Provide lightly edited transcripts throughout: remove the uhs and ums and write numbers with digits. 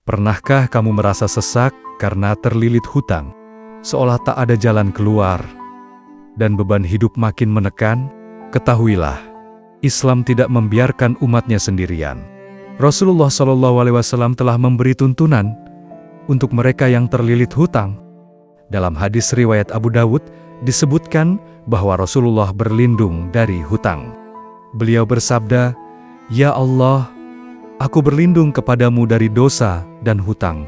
Pernahkah kamu merasa sesak karena terlilit hutang, seolah tak ada jalan keluar, dan beban hidup makin menekan? Ketahuilah, Islam tidak membiarkan umatnya sendirian. Rasulullah SAW telah memberi tuntunan untuk mereka yang terlilit hutang. Dalam hadis riwayat Abu Dawud, disebutkan bahwa Rasulullah berlindung dari hutang. Beliau bersabda, "Ya Allah, aku berlindung kepadamu dari dosa dan hutang."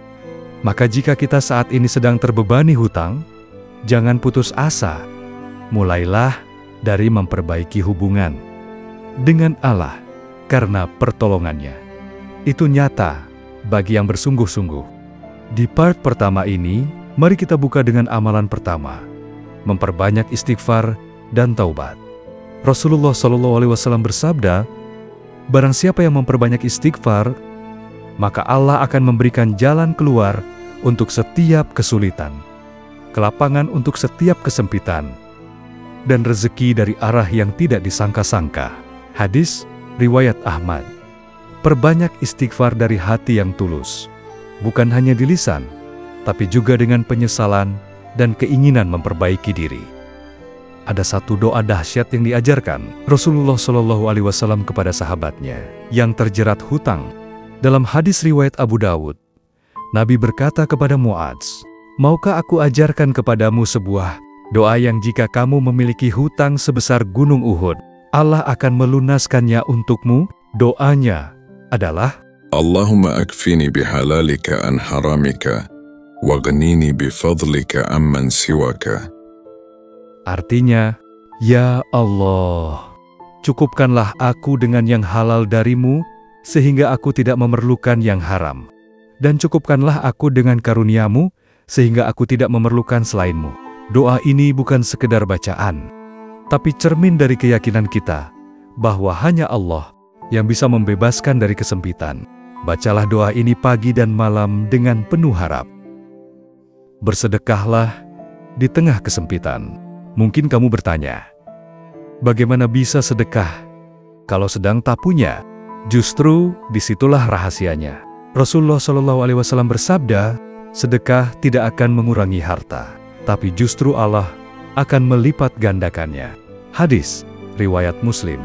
Maka jika kita saat ini sedang terbebani hutang, jangan putus asa. Mulailah dari memperbaiki hubungan dengan Allah karena pertolongannya itu nyata bagi yang bersungguh-sungguh. Di part pertama ini, mari kita buka dengan amalan pertama, memperbanyak istighfar dan taubat. Rasulullah SAW bersabda, "Barang siapa yang memperbanyak istighfar, maka Allah akan memberikan jalan keluar untuk setiap kesulitan, kelapangan untuk setiap kesempitan, dan rezeki dari arah yang tidak disangka-sangka." Hadis riwayat Ahmad. Perbanyak istighfar dari hati yang tulus, bukan hanya di lisan, tapi juga dengan penyesalan dan keinginan memperbaiki diri. Ada satu doa dahsyat yang diajarkan Rasulullah SAW kepada sahabatnya yang terjerat hutang. Dalam hadis riwayat Abu Dawud, Nabi berkata kepada Muadz, "Maukah aku ajarkan kepadamu sebuah doa yang jika kamu memiliki hutang sebesar gunung Uhud, Allah akan melunaskannya untukmu?" Doanya adalah, Allahumma akfini bihalalika an haramika, waghnini bifadlika amman siwaka. Artinya, "Ya Allah, cukupkanlah aku dengan yang halal darimu, sehingga aku tidak memerlukan yang haram. Dan cukupkanlah aku dengan karuniamu, sehingga aku tidak memerlukan selainmu." Doa ini bukan sekedar bacaan, tapi cermin dari keyakinan kita bahwa hanya Allah yang bisa membebaskan dari kesempitan. Bacalah doa ini pagi dan malam dengan penuh harap. Bersedekahlah di tengah kesempitan. Mungkin kamu bertanya, bagaimana bisa sedekah kalau sedang tak punya? Justru disitulah rahasianya. Rasulullah SAW bersabda, sedekah tidak akan mengurangi harta, tapi justru Allah akan melipat gandakannya. Hadis riwayat Muslim.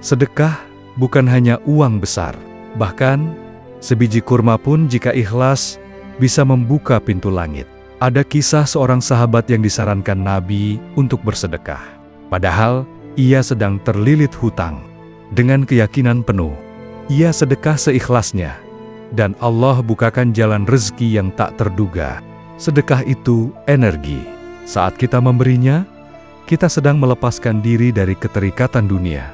Sedekah bukan hanya uang besar, bahkan sebiji kurma pun jika ikhlas bisa membuka pintu langit. Ada kisah seorang sahabat yang disarankan Nabi untuk bersedekah, padahal ia sedang terlilit hutang. Dengan keyakinan penuh, ia sedekah seikhlasnya, dan Allah bukakan jalan rezeki yang tak terduga. Sedekah itu energi. Saat kita memberinya, kita sedang melepaskan diri dari keterikatan dunia.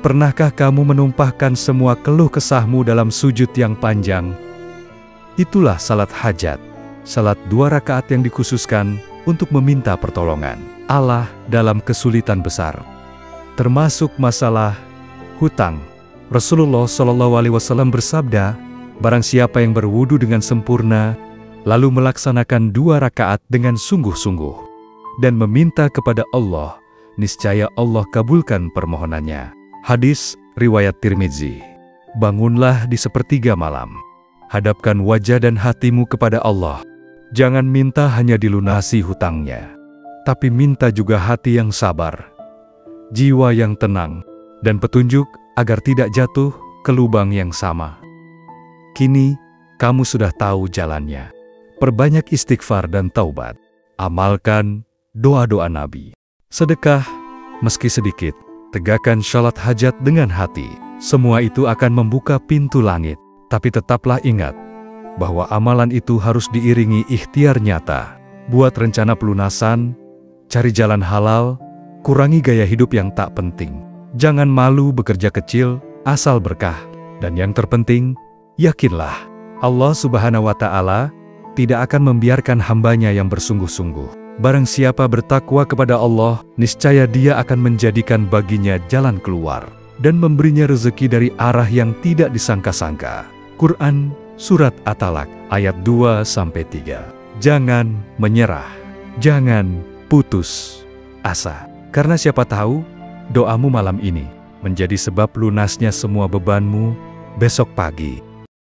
Pernahkah kamu menumpahkan semua keluh kesahmu dalam sujud yang panjang? Itulah salat hajat, salat 2 rakaat yang dikhususkan untuk meminta pertolongan Allah dalam kesulitan besar, termasuk masalah hutang. Rasulullah SAW bersabda, barang siapa yang berwudu dengan sempurna, lalu melaksanakan 2 rakaat dengan sungguh-sungguh, dan meminta kepada Allah, niscaya Allah kabulkan permohonannya. Hadis riwayat Tirmizi. Bangunlah di sepertiga malam, hadapkan wajah dan hatimu kepada Allah. Jangan minta hanya dilunasi hutangnya, tapi minta juga hati yang sabar, jiwa yang tenang, dan petunjuk agar tidak jatuh ke lubang yang sama. Kini, kamu sudah tahu jalannya. Perbanyak istighfar dan taubat. Amalkan doa-doa Nabi. Sedekah, meski sedikit. Tegakkan syalat hajat dengan hati. Semua itu akan membuka pintu langit. Tapi tetaplah ingat bahwa amalan itu harus diiringi ikhtiar nyata. Buat rencana pelunasan, cari jalan halal, kurangi gaya hidup yang tak penting. Jangan malu bekerja kecil, asal berkah. Dan yang terpenting, yakinlah, Allah Subhanahu wa Ta'ala tidak akan membiarkan hambanya yang bersungguh-sungguh. Barang siapa bertakwa kepada Allah, niscaya Dia akan menjadikan baginya jalan keluar dan memberinya rezeki dari arah yang tidak disangka-sangka. Quran Surat At-Talaq ayat 2-3. Jangan menyerah, jangan putus asa, karena siapa tahu doamu malam ini menjadi sebab lunasnya semua bebanmu besok pagi.